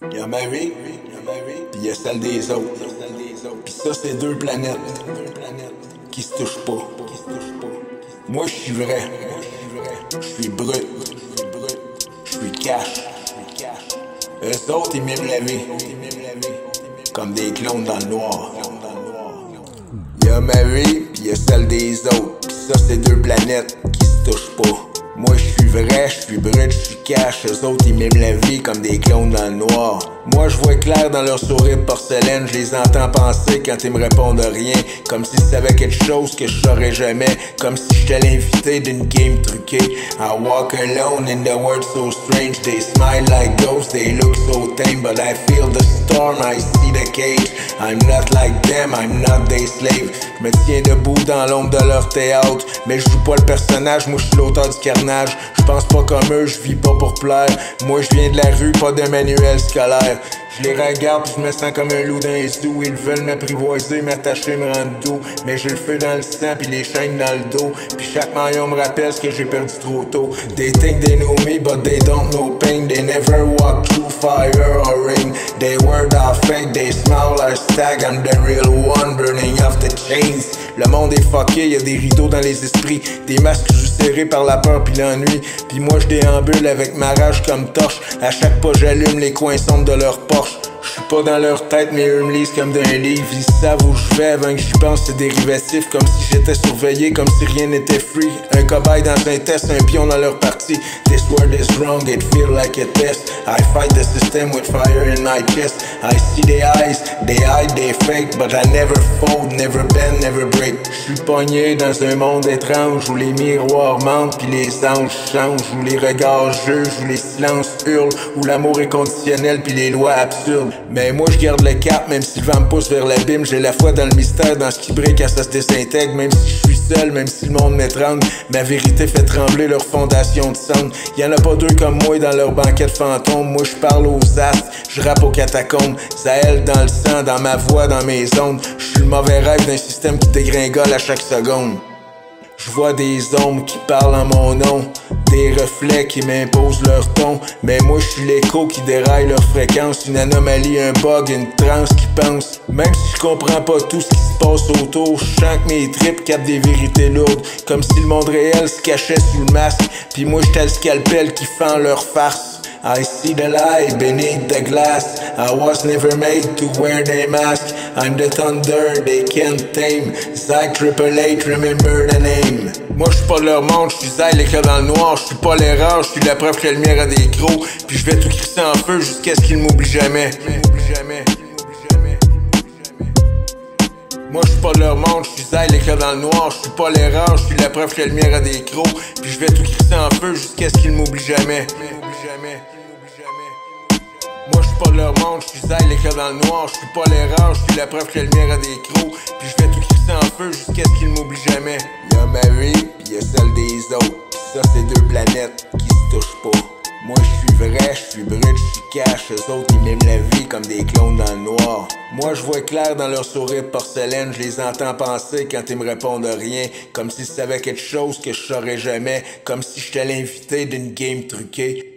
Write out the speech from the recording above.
Y'a ma vie, pis y'a celle des autres. Pis ça, c'est deux planètes qui se touchent pas. Moi, je suis vrai, je suis brut, je suis cash. Eux autres, ils m'aiment la vie, comme des clones dans le noir. Y'a ma vie, pis y'a celle des autres. Pis ça, c'est deux planètes qui se touchent pas. Moi, je suis vrai, je suis brut, je suis cash. Eux autres, ils m'aiment la vie comme des clones dans le noir. Moi, je vois clair dans leur sourire de porcelaine. Je les entends penser quand ils me répondent rien. Comme s'ils savaient quelque chose que je saurais jamais. Comme si j'étais l'invité d'une game truquée. I walk alone in the world so strange. They smile like ghosts, they look so tame. But I feel the storm, I see the cage. I'm not like them, I'm not their slave. Je me tiens debout dans l'ombre de leur théâtre. Mais je joue pas le personnage, moi je suis l'auteur du carnage. Je pense pas comme eux, je vis pas pour plaire. Moi je viens de la rue, pas d'un manuel scolaire. Je les regarde pis je me sens comme un loup dans les zoo. Ils veulent m'apprivoiser, m'attacher, me rendre doux. Mais j'ai le feu dans le sang pis les chaînes dans le dos. Pis chaque maillon me rappelle ce que j'ai perdu trop tôt. They think they know me but they don't know pain. They never walk through fire or rain. They word are fake, they smile are stag. I'm the real one burning off the chains. Le monde est fucké, y'a des rideaux dans les esprits. Des masques juste serrés par la peur pis l'ennui. Pis moi je déambule avec ma rage comme torche. À chaque pas j'allume les coins sombres de leur Porsche. Je suis pas dans leur tête mais eux me lisent comme d'un livre. Ils savent où je vais avant que j'y pense, c'est dérivatif. Comme si j'étais surveillé, comme si rien n'était free. Un cobaye dans un test, un pion dans leur partie. This world is wrong, it feel like a test. I fight the system with fire in my chest. I see their eyes, they hide, they fake. But I never fold, never bend, never break. Je suis pogné dans un monde étrange où les miroirs mentent pis les anges changent. Où les regards jugent, où les silences hurlent. Où l'amour est conditionnel pis les lois absurdes. Mais moi je garde le cap, même si le vent me pousse vers l'abîme. J'ai la foi dans le mystère, dans ce qui brille quand ça se désintègre. Même si je suis seul, même si le monde m'étrangle, ma vérité fait trembler leur fondation de cendre. Y'en a pas deux comme moi dans leur banquet de fantômes. Moi je parle aux astres, je rappe aux catacombes. Zaël dans le sang, dans ma voix, dans mes ondes. Je suis le mauvais rêve d'un système qui dégringole à chaque seconde. Je vois des ombres qui parlent en mon nom, des reflets qui m'imposent leur ton. Mais moi je suis l'écho qui déraille leur fréquence. Une anomalie, un bug, une transe qui pense. Même si je comprends pas tout ce qui se passe autour, je sens que mes tripes captent des vérités lourdes. Comme si le monde réel se cachait sous le masque. Puis moi j'étais le scalpel qui fend leur farce. I see the light beneath the glass. I was never made to wear their mask. I'm the thunder they can't tame. Zach Triple H, remember the name. Moi je suis pas leur monde, je suis Zach l'éclat dans le noir. Je suis pas l'erreur, je suis la preuve que la lumière a des crocs. Puis je vais tout crisser en feu jusqu'à ce qu'ils m'oublient jamais. Moi je suis pas leur monde, je suis Zach l'éclat dans le noir. Je suis pas l'erreur, je suis la preuve que la lumière a des crocs. Puis je vais tout crisser en feu jusqu'à ce qu'ils m'oublient jamais. Moi je suis pas leur monde, je suis Zach l'éclat dans le noir. Je suis pas l'erreur, je suis la preuve que la lumière a des crocs. Puis je vais tout crisser en feu jusqu'à ce qu'ils m'oublient jamais. Y'a ma vie, pis y'a celle des autres. Pis ça c'est deux planètes qui se touchent pas. Moi je suis vrai, je suis brut, je suis cash. Eux autres ils m'aiment la vie comme des clones dans le noir. Moi je vois clair dans leur sourire de porcelaine. Je les entends penser quand ils me répondent rien. Comme s'ils savaient quelque chose que je saurais jamais. Comme si j'étais l'invité d'une game truquée.